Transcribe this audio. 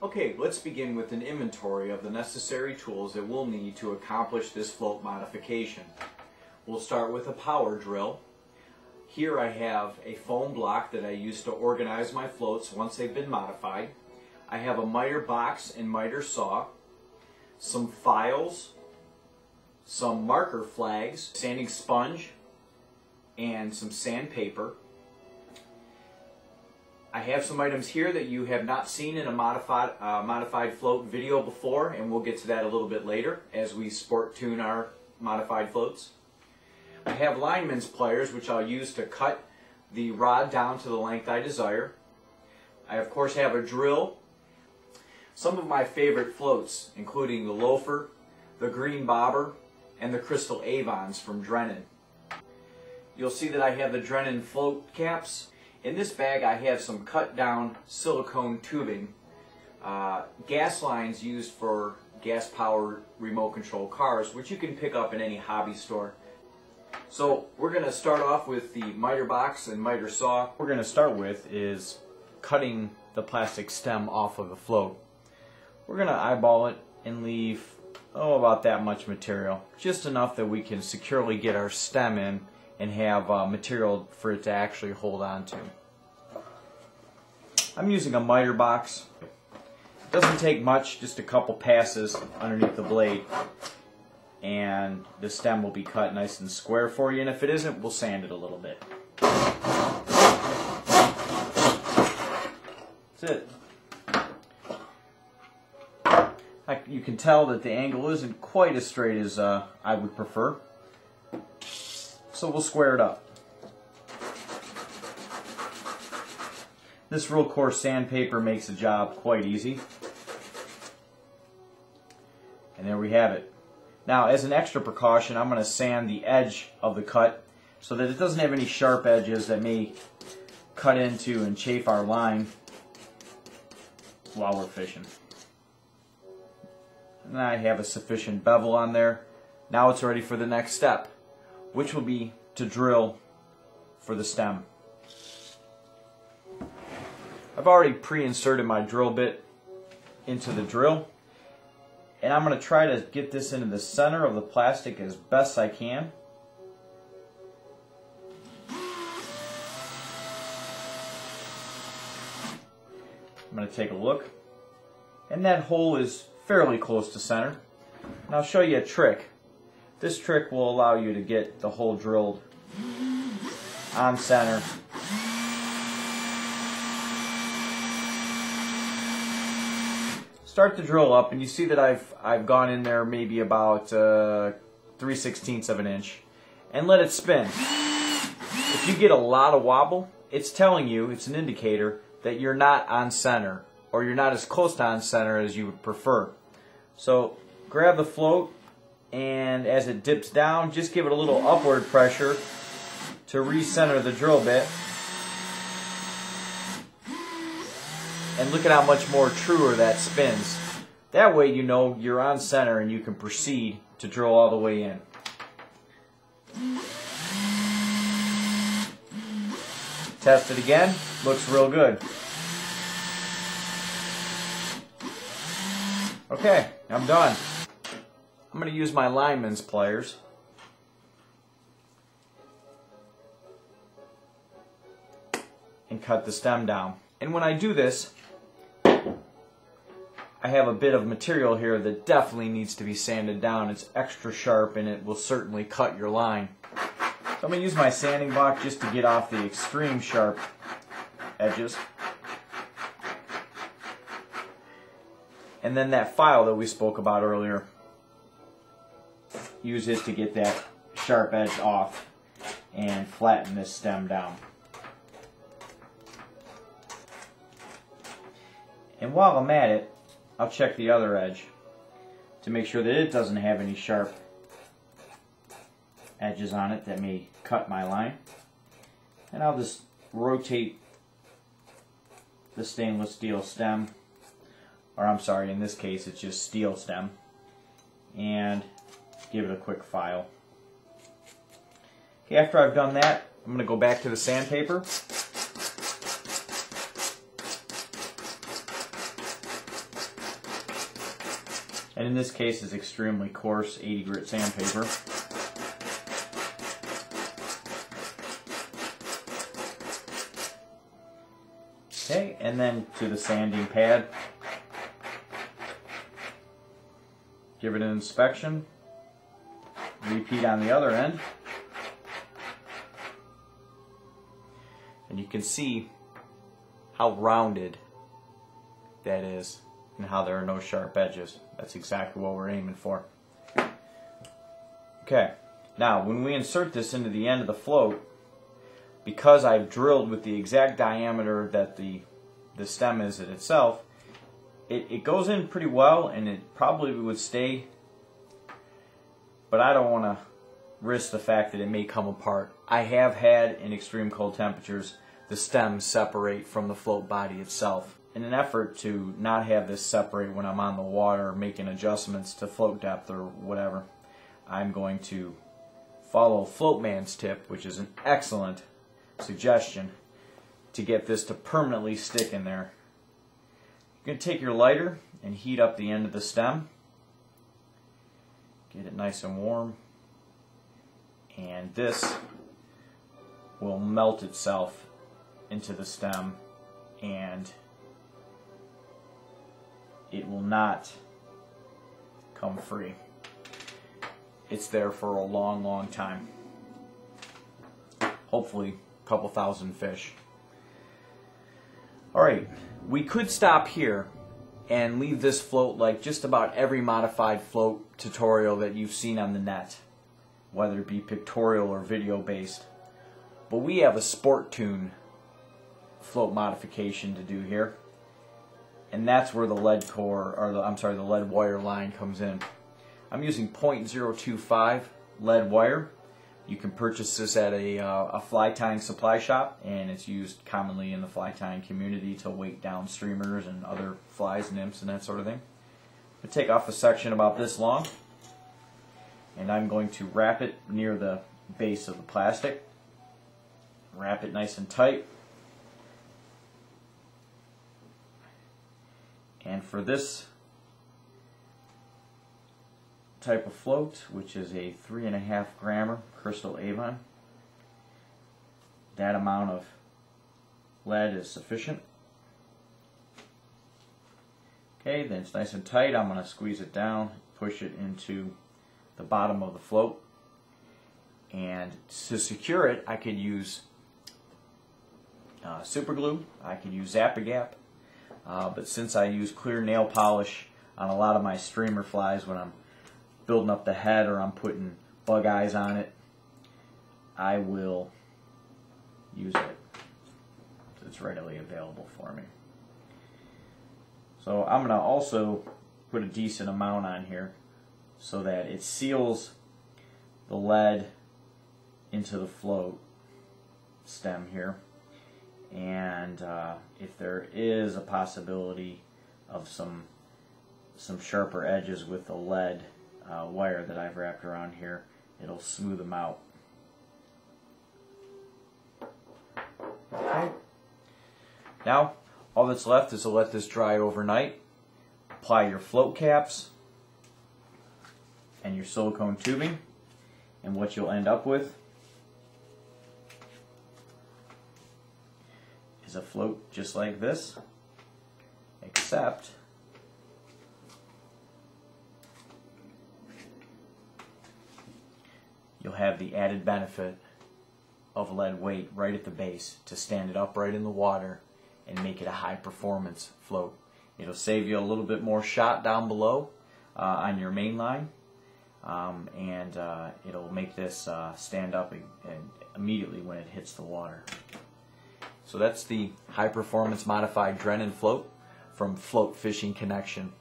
Okay, let's begin with an inventory of the necessary tools that we'll need to accomplish this float modification. We'll start with a power drill. Here I have a foam block that I use to organize my floats once they've been modified. I have a miter box and miter saw, some files, some marker flags, sanding sponge, and some sandpaper. I have some items here that you have not seen in a modified float video before, and we'll get to that a little bit later as we sport tune our modified floats. I have lineman's pliers, which I'll use to cut the rod down to the length I desire. I of course have a drill, some of my favorite floats including the loafer, the green bobber, and the crystal avons from Drennan. You'll see that I have the Drennan float caps. In this bag I have some cut down silicone tubing, gas lines used for gas powered remote control cars, which you can pick up in any hobby store. So we're going to start off with the miter box and miter saw. What we're going to start with is cutting the plastic stem off of the float. We're going to eyeball it and leave about that much material, just enough that we can securely get our stem in and have material for it to actually hold on to. I'm using a miter box. It doesn't take much, just a couple passes underneath the blade, and the stem will be cut nice and square for you, and if it isn't, we'll sand it a little bit. That's it. You can tell that the angle isn't quite as straight as I would prefer, so we'll square it up. This real coarse sandpaper makes the job quite easy. And there we have it. Now, as an extra precaution, I'm going to sand the edge of the cut so that it doesn't have any sharp edges that may cut into and chafe our line while we're fishing. And I have a sufficient bevel on there. Now it's ready for the next step, which will be to drill for the stem. I've already pre-inserted my drill bit into the drill, and I'm going to try to get this into the center of the plastic as best I can. I'm going to take a look, and that hole is fairly close to center. And I'll show you a trick. This trick will allow you to get the hole drilled on center. Start the drill up, and you see that I've gone in there maybe about 3/16 of an inch, and let it spin. If you get a lot of wobble, it's telling you, it's an indicator that you're not on center, or you're not as close to on center as you would prefer. So grab the float, and as it dips down, just give it a little upward pressure to recenter the drill bit. And look at how much more truer that spins. That way you know you're on center and you can proceed to drill all the way in. Test it again. Looks real good. Okay, I'm done. I'm going to use my lineman's pliers. And cut the stem down. And when I do this, I have a bit of material here that definitely needs to be sanded down. It's extra sharp and it will certainly cut your line. So I'm going to use my sanding block just to get off the extreme sharp edges. And then that file that we spoke about earlier, use it to get that sharp edge off and flatten this stem down. And while I'm at it, I'll check the other edge to make sure that it doesn't have any sharp edges on it that may cut my line. And I'll just rotate the stainless steel stem, or I'm sorry, in this case it's just steel stem, and give it a quick file. Okay, after I've done that, I'm going to go back to the sandpaper. and in this case is extremely coarse 80 grit sandpaper. Okay, and then to the sanding pad. Give it an inspection. Repeat on the other end. And you can see how rounded that is and how there are no sharp edges. That's exactly what we're aiming for. Okay, now when we insert this into the end of the float, because I've drilled with the exact diameter that the stem is in itself, it goes in pretty well, and it probably would stay, but I don't want to risk the fact that it may come apart. I have had, in extreme cold temperatures, the stems separate from the float body itself. In an effort to not have this separate when I'm on the water making adjustments to float depth or whatever, I'm going to follow Floatman's tip, which is an excellent suggestion to get this to permanently stick in there. You're going to take your lighter and heat up the end of the stem. Get it nice and warm. And this will melt itself into the stem, and it will not come free. It's there for a long, long time. Hopefully a couple thousand fish. Alright, we could stop here and leave this float like just about every modified float tutorial that you've seen on the net, whether it be pictorial or video based. But we have a sport tune float modification to do here, and that's where the lead core, or the lead wire line comes in. I'm using .025 lead wire. You can purchase this at a fly tying supply shop, and it's used commonly in the fly tying community to weight down streamers and other flies, nymphs, and that sort of thing. I'm going to take off a section about this long, and I'm going to wrap it near the base of the plastic. Wrap it nice and tight. And for this type of float, which is a 3.5 grammer crystal Avon, that amount of lead is sufficient. Okay, then it's nice and tight. I'm going to squeeze it down, push it into the bottom of the float, and to secure it I could use super glue, I could use Zap-A-Gap, but since I use clear nail polish on a lot of my streamer flies when I'm building up the head or I'm putting bug eyes on it, I will use it. It's readily available for me. So I'm going to also put a decent amount on here so that it seals the lead into the float stem here. And if there is a possibility of some sharper edges with the lead wire that I've wrapped around here, it'll smooth them out. Okay. Now, all that's left is to let this dry overnight. Apply your float caps and your silicone tubing, and what you'll end up with is a float just like this, except you'll have the added benefit of lead weight right at the base to stand it upright in the water and make it a high performance float. It'll save you a little bit more shot down below on your main line, and it'll make this stand up immediately when it hits the water. So that's the high performance modified Drennan float from Float Fishing Connection.